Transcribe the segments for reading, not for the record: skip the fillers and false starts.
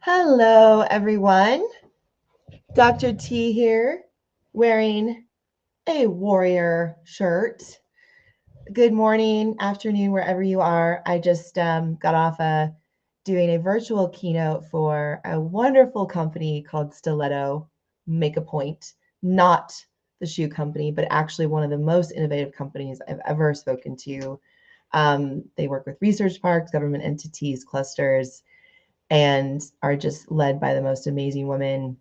Hello, everyone. Dr. T here, wearing a warrior shirt. Good morning, afternoon, wherever you are. I just got off doing a virtual keynote for a wonderful company called Stiletto Make a Point, not the shoe company, but actually one of the most innovative companies I've ever spoken to. They work with research parks, government entities, clusters, and are just led by the most amazing woman,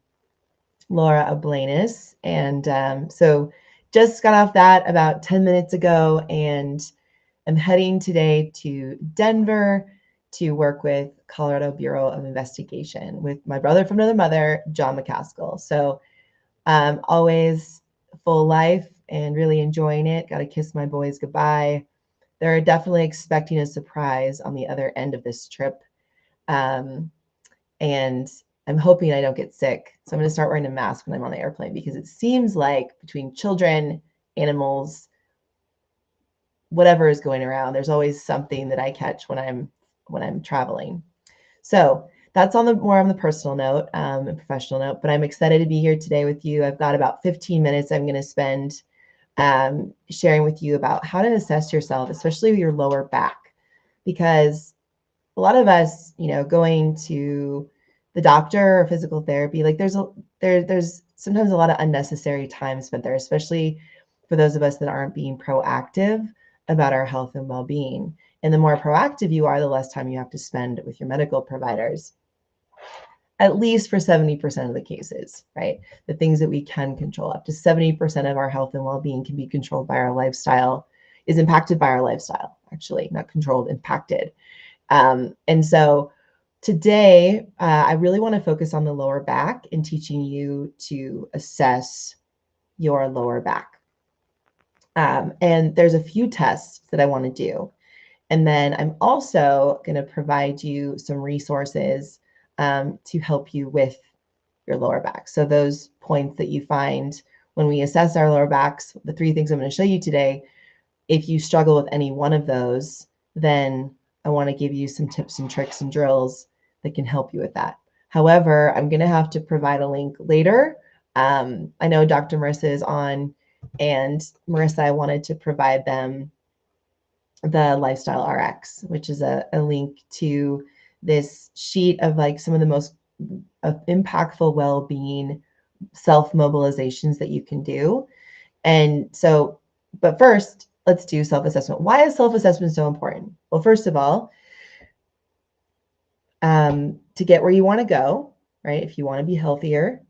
Laura Ablanis. And so just got off that about 10 minutes ago, and I'm heading today to Denver to work with Colorado Bureau of Investigation with my brother from another mother, John McCaskill. So always full life and really enjoying it. Got to kiss my boys goodbye. They're definitely expecting a surprise on the other end of this trip. And I'm hoping I don't get sick. So I'm going to start wearing a mask when I'm on the airplane because it seems like between children, animals, whatever is going around, there's always something that I catch when I'm traveling. So that's on the more on the personal note and professional note. But I'm excited to be here today with you. I've got about 15 minutes I'm going to spend sharing with you about how to assess yourself, especially your lower back, because a lot of us, going to the doctor or physical therapy, like there's sometimes a lot of unnecessary time spent there, especially for those of us that aren't being proactive about our health and well-being. And the more proactive you are, the less time you have to spend with your medical providers, at least for 70% of the cases, right? The things that we can control, up to 70% of our health and well-being can be controlled by our lifestyle, is impacted by our lifestyle, actually, not controlled, impacted. And so today, I really want to focus on the lower back and teaching you to assess your lower back. And there's a few tests that I want to do. And then I'm also going to provide you some resources to help you with your lower back. So those points that you find when we assess our lower backs, the 3 things I'm going to show you today, if you struggle with any one of those, then I want to give you some tips and tricks and drills that can help you with that. However, I'm going to have to provide a link later. I know Dr. Marissa is on, and Marissa, I wanted to provide them the Lifestyle RX, which is a link to this sheet of like some of the most impactful well-being self-mobilizations that you can do. And so, but first, let's do self-assessment. Why is self-assessment so important? Well, first of all, to get where you want to go, right? If you want to be healthier,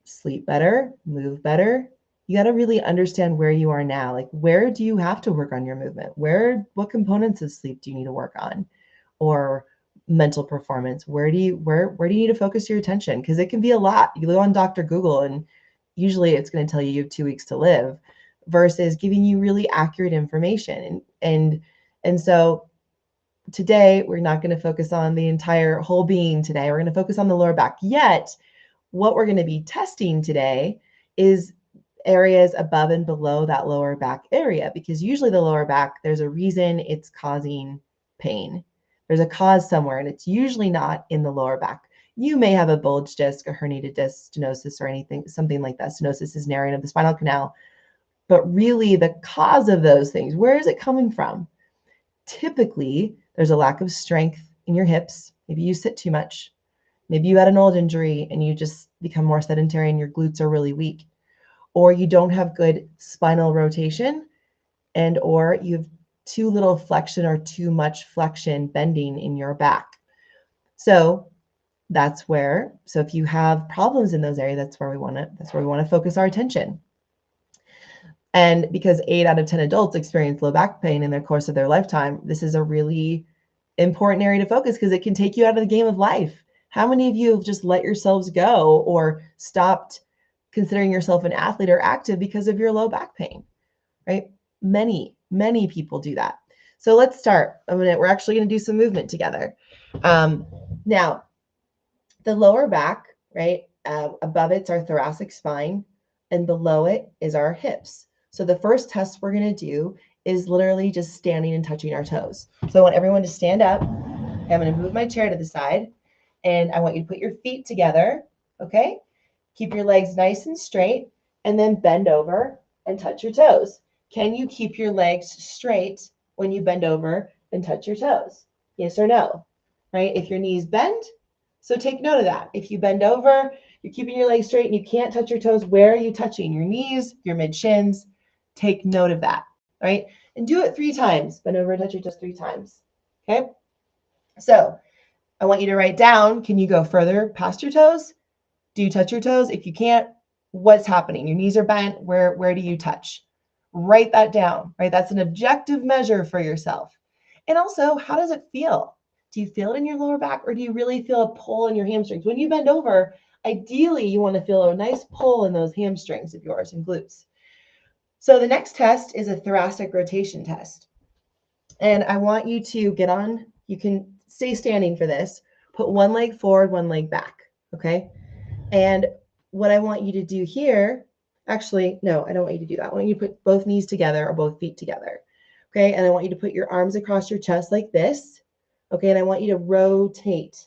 sleep better, move better, you got to really understand where you are now. Like, where do you have to work on your movement? What components of sleep do you need to work on? Or mental performance? Where do you need to focus your attention? Because it can be a lot. You go on Dr. Google and usually it's going to tell you have 2 weeks to live versus giving you really accurate information. And so today we're not going to focus on the entire whole being today. We're going to focus on the lower back. Yet what we're going to be testing today is areas above and below that lower back area, because usually the lower back, there's a reason it's causing pain. There's a cause somewhere, and it's usually not in the lower back. You may have a bulge disc, a herniated disc, stenosis, or anything, something like that. Stenosis is narrowing of the spinal canal. But really the cause of those things, where is it coming from? Typically, there's a lack of strength in your hips. Maybe you sit too much. Maybe you had an old injury and you just become more sedentary and your glutes are really weak. Or you don't have good spinal rotation, and or you have too little flexion or too much flexion bending in your back. So if you have problems in those areas, that's where we want to focus our attention. And because 8 out of 10 adults experience low back pain in the course of their lifetime, this is a really important area to focus because it can take you out of the game of life. How many of you have just let yourselves go or stopped considering yourself an athlete or active because of your low back pain, right? Many people do that. So let's start. We're actually going to do some movement together. Now, the lower back, right? Above it's our thoracic spine, and below it is our hips. So the first test we're going to do is literally just standing and touching our toes. So I want everyone to stand up. I'm going to move my chair to the side, And I want you to put your feet together, okay? Keep your legs nice and straight, and then bend over and touch your toes. Can you keep your legs straight when you bend over and touch your toes? Yes or no, right? If your knees bend, so take note of that. If you bend over, you're keeping your legs straight and you can't touch your toes, where are you touching? Your knees, your mid-shins? Take note of that, right? And do it 3 times. Bend over and touch your toes 3 times, okay? So I want you to write down, can you go further past your toes? Do you touch your toes? If you can't, what's happening? Your knees are bent. Where do you touch? Write that down, right? That's an objective measure for yourself. And also, how does it feel? Do you feel it in your lower back, or do you really feel a pull in your hamstrings? When you bend over, ideally, you want to feel a nice pull in those hamstrings of yours and glutes. So the next test is a thoracic rotation test. And I want you to get on, you can stay standing for this, put one leg forward, one leg back, okay? And what I want you to do here, actually, no, I don't want you to do that. I want you to put both knees together or both feet together, okay? And I want you to put your arms across your chest like this, okay? And I want you to rotate.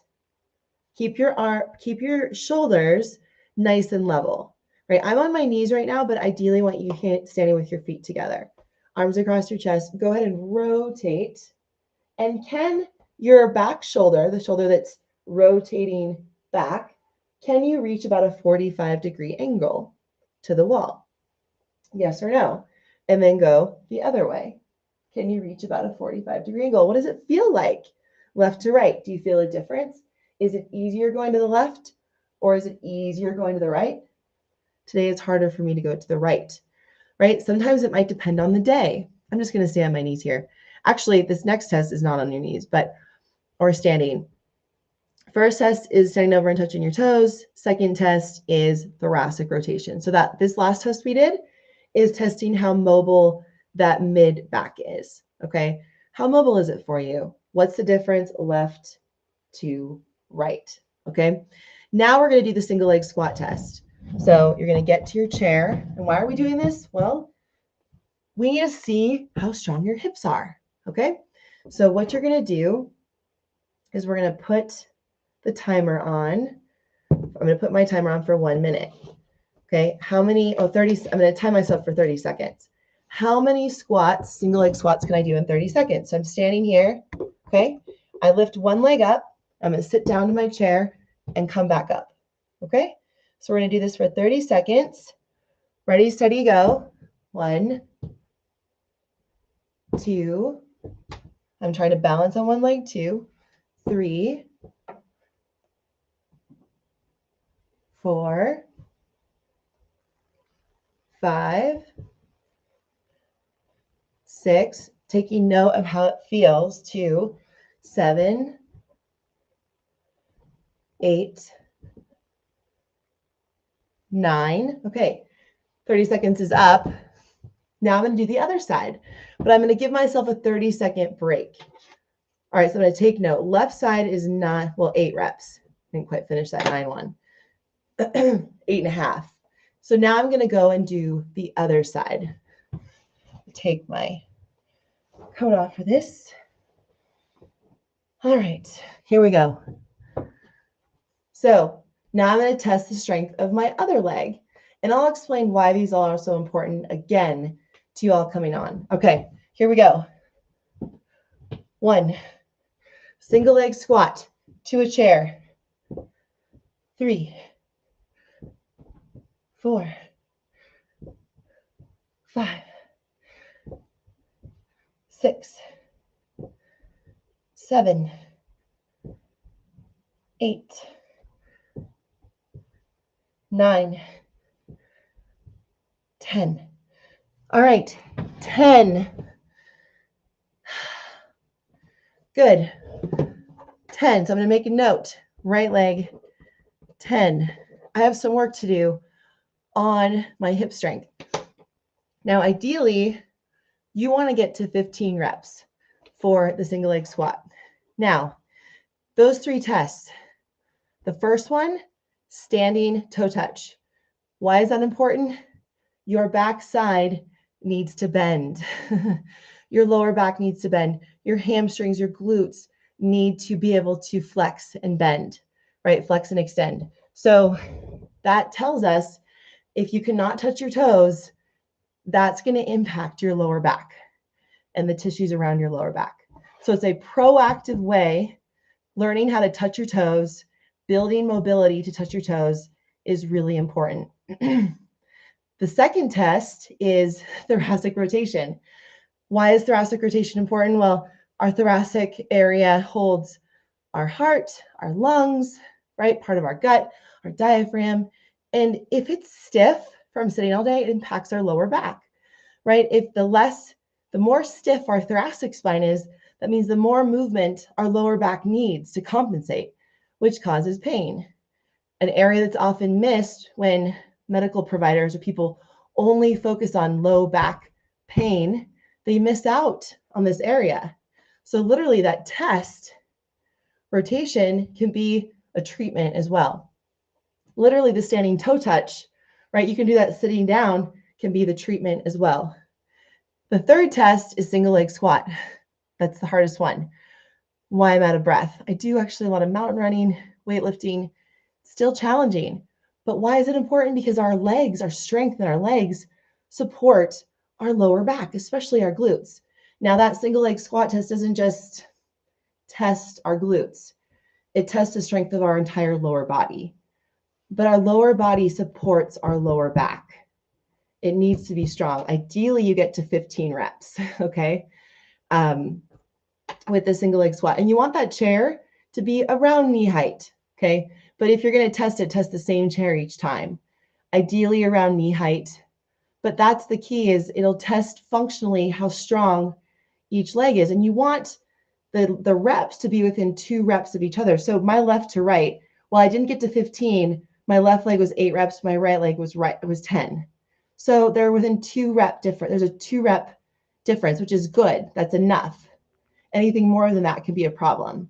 Keep your shoulders nice and level, right? I'm on my knees right now, but ideally I want you standing with your feet together. Arms across your chest. Go ahead and rotate. And can your back shoulder, the shoulder that's rotating back, can you reach about a 45-degree angle to the wall? Yes or no? And then go the other way. Can you reach about a 45-degree angle? What does it feel like? Left to right. Do you feel a difference? Is it easier going to the left, or is it easier going to the right? Today it's harder for me to go to the right, right? Sometimes it might depend on the day. I'm just going to stay on my knees here. Actually, this next test is not on your knees, or standing. First test is standing over and touching your toes. Second test is thoracic rotation. So this last test we did is testing how mobile that mid back is, okay? How mobile is it for you? What's the difference left to right, okay? Now we're gonna do the single leg squat test. So you're gonna get to your chair. And why are we doing this? Well, we need to see how strong your hips are, okay? So what you're gonna do is we're gonna put the timer on. I'm gonna put my timer on for 1 minute. Okay, how many, 30, I'm gonna time myself for 30 seconds. How many squats, single leg squats can I do in 30 seconds? So I'm standing here, okay? I lift one leg up, I'm gonna sit down to my chair and come back up, okay? So we're gonna do this for 30 seconds. Ready, steady, go. 1, 2, I'm trying to balance on one leg, 2, 3, 4, 5, 6, taking note of how it feels, 2, 7, 8, 9. Okay, 30 seconds is up. Now I'm going to do the other side, but I'm going to give myself a 30-second break. All right, so I'm going to take note. Left side is not, 8 reps. Didn't quite finish that 9-1. 8.5. So now I'm going to go and do the other side. Take my coat off for this. All right, here we go. So now I'm going to test the strength of my other leg, and I'll explain why these all are so important again to you all coming on. Okay, here we go. 1, single leg squat to a chair. 3, 4, 5, 6, 7, 8, 9, 10. All right, 10. Good. 10. So I'm going to make a note. Right leg, 10. I have some work to do on my hip strength. Now, ideally, you want to get to 15 reps for the single leg squat. Now, those 3 tests. The first one, standing toe touch. Why is that important? Your back side needs to bend. Your lower back needs to bend. Your hamstrings, your glutes need to be able to flex and bend. right? Flex and extend. So that tells us if you cannot touch your toes, that's going to impact your lower back and the tissues around your lower back. So it's a proactive way. Learning how to touch your toes, building mobility to touch your toes is really important. The second test is thoracic rotation. Why is thoracic rotation important? Well, our thoracic area holds our heart, our lungs, right? Part of our gut, our diaphragm. And if it's stiff from sitting all day, it impacts our lower back, right? If the more stiff our thoracic spine is, that means the more movement our lower back needs to compensate, which causes pain. An area that's often missed when medical providers or people only focus on low back pain, they miss out on this area. So literally that test, rotation, can be a treatment as well. Literally the standing toe touch, right? You can do that sitting down, can be the treatment as well. The third test is single leg squat. That's the hardest one. Why I'm out of breath. I do actually a lot of mountain running, weightlifting, still challenging. But why is it important? Because our legs, our strength in our legs support our lower back, especially our glutes. Now that single leg squat test doesn't just test our glutes. It tests the strength of our entire lower body. But our lower body supports our lower back. It needs to be strong. Ideally, you get to 15 reps, okay? With the single leg squat. And you want that chair to be around knee height, okay? But if you're going to test it, test the same chair each time. Ideally around knee height. But that's the key, is it'll test functionally how strong each leg is. And you want the reps to be within 2 reps of each other. So my left to right, well, I didn't get to 15. My left leg was 8 reps. My right leg was 10. So they're within 2 rep difference. There's a 2 rep difference, which is good. That's enough. Anything more than that could be a problem.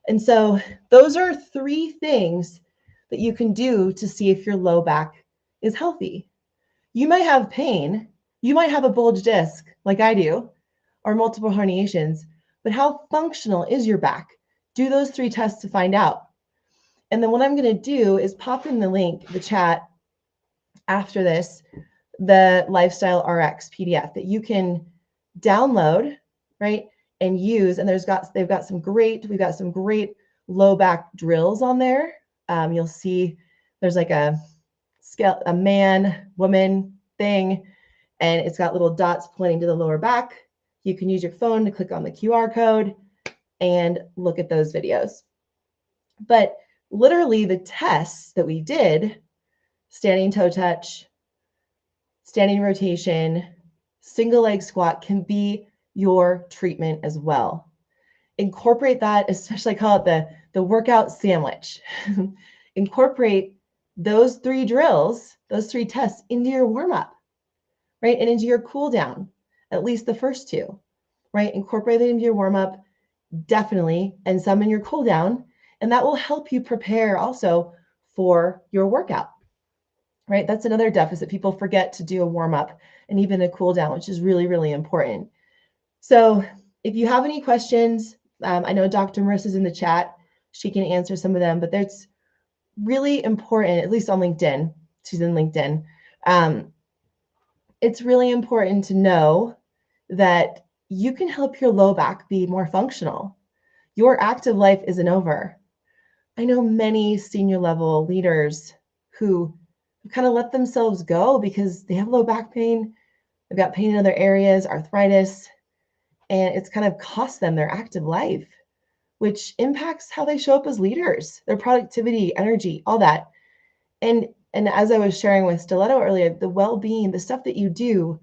And so those are 3 things that you can do to see if your low back is healthy. You might have pain. You might have a bulge disc like I do, or multiple herniations, but how functional is your back? Do those 3 tests to find out. And then what I'm going to do is pop in the link, the chat after this, the Lifestyle RX PDF that you can download, right? And use, and we've got some great low back drills on there. You'll see there's like a scale, a man, woman thing, and it's got little dots pointing to the lower back. You can use your phone to click on the QR code and look at those videos. But literally the tests that we did, standing toe touch, standing rotation, single leg squat, can be your treatment as well. Incorporate that, especially I call it the workout sandwich. Incorporate those 3 drills, those 3 tests into your warm-up, right? And into your cool down, at least the first 2, right? Incorporate it into your warm-up, definitely, and some in your cool down. And that will help you prepare also for your workout, right? That's another deficit. People forget to do a warm-up and even a cool down, which is really, really important. So if you have any questions, I know Dr. Marissa's in the chat. She can answer some of them, but that's really important, at least on LinkedIn. She's in LinkedIn. It's really important to know that you can help your low back be more functional. Your active life isn't over. I know many senior level leaders who kind of let themselves go because they have low back pain. They've got pain in other areas, arthritis, and it's kind of cost them their active life, which impacts how they show up as leaders, their productivity, energy, all that. And as I was sharing with Stiletto earlier, the well-being, the stuff that you do,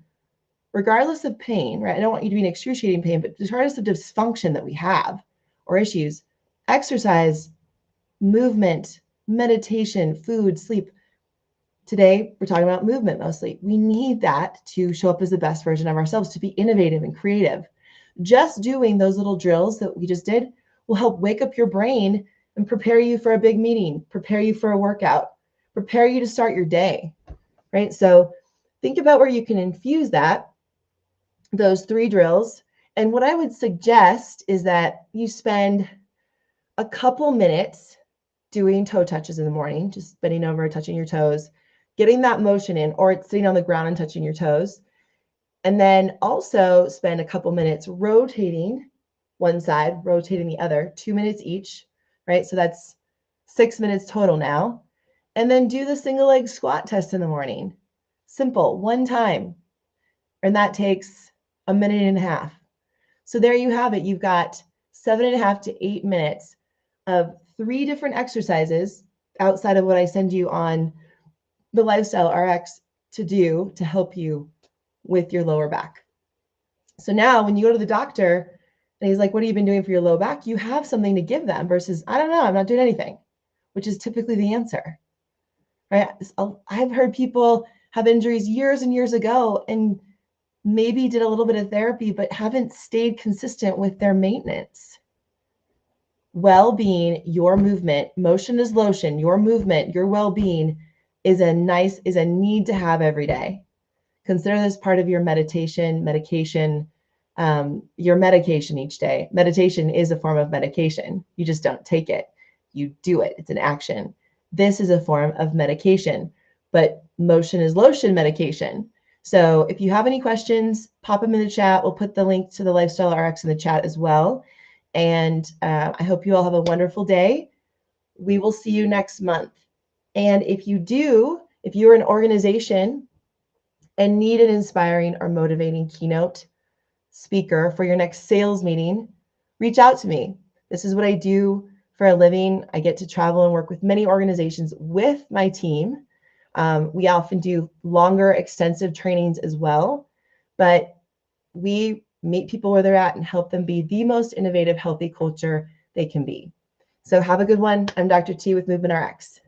regardless of pain, right? I don't want you to be in excruciating pain, but regardless of dysfunction that we have or issues, exercise, movement, meditation, food, sleep. Today, we're talking about movement mostly. We need that to show up as the best version of ourselves, to be innovative and creative. Just doing those little drills that we just did will help wake up your brain and prepare you for a big meeting, prepare you for a workout, prepare you to start your day, right? So think about where you can infuse that, those 3 drills. And what I would suggest is that you spend a couple minutes doing toe touches in the morning, just bending over, touching your toes, getting that motion in, or it's sitting on the ground and touching your toes. And then also spend a couple minutes rotating one side, rotating the other, 2 minutes each, right? So that's 6 minutes total now. And then do the single leg squat test in the morning. Simple, one time. And that takes a minute and a half. So there you have it. You've got 7.5 to 8 minutes of 3 different exercises outside of what I send you on the Lifestyle RX to do to help you with your lower back. So now when you go to the doctor and he's like, what have you been doing for your low back? You have something to give them versus, I don't know, I'm not doing anything, which is typically the answer, right? I've heard people have injuries years and years ago and maybe did a little bit of therapy, but haven't stayed consistent with their maintenance. Well-being, your movement, motion is lotion, your movement, your well-being is a need to have every day. Consider this part of your medication, your medication each day. Meditation is a form of medication. You just don't take it. You do it. It's an action. This is a form of medication, but motion is lotion medication. So if you have any questions, pop them in the chat. We'll put the link to the Lifestyle RX in the chat as well. And I hope you all have a wonderful day. We will see you next month. And if you're an organization and need an inspiring or motivating keynote speaker for your next sales meeting, reach out to me. This is what I do for a living. I get to travel and work with many organizations with my team. We often do longer, extensive trainings as well, but we meet people where they're at and help them be the most innovative, healthy culture they can be. So have a good one. I'm Dr. T with Movement RX.